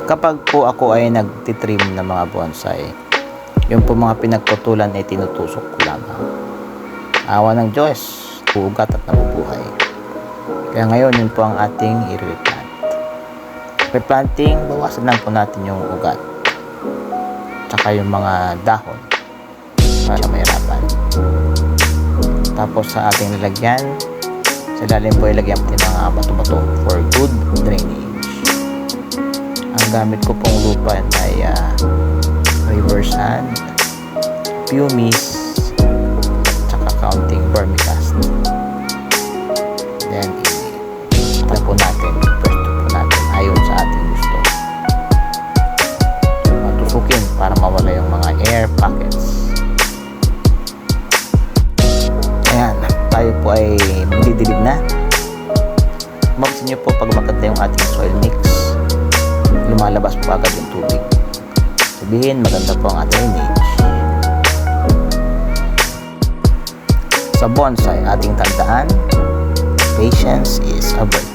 Kapag po ako ay nagtitrim ng mga bonsai, yung po mga pinagputulan ay tinutusok ko lamang. Awa ng Diyos, uugat at nabubuhay. Kaya ngayon, yun po ang ating i-replant. Replanting, bawasan lang po natin yung ugat. Tsaka yung mga dahon para mahirapan. Tapos sa ating lalagyan, sa ilalim po ilagyan natin mga bato-bato for good drainage. Ang gamit ko pong lupa ay river sand, pumice, tsaka counting vermicast. Then i-try po natin, pwesto po natin ayon sa ating gusto. Matusukin para mawala yung mga air pockets. Ayan, tayo po ay magdidilig na. Mapansin nyo po pag maganda yung ating soil mix, lumalabas po agad yung tubig. Sabihin, maganda po ang ating drainage. Sa bonsai, ating tandaan, patience is a virtue.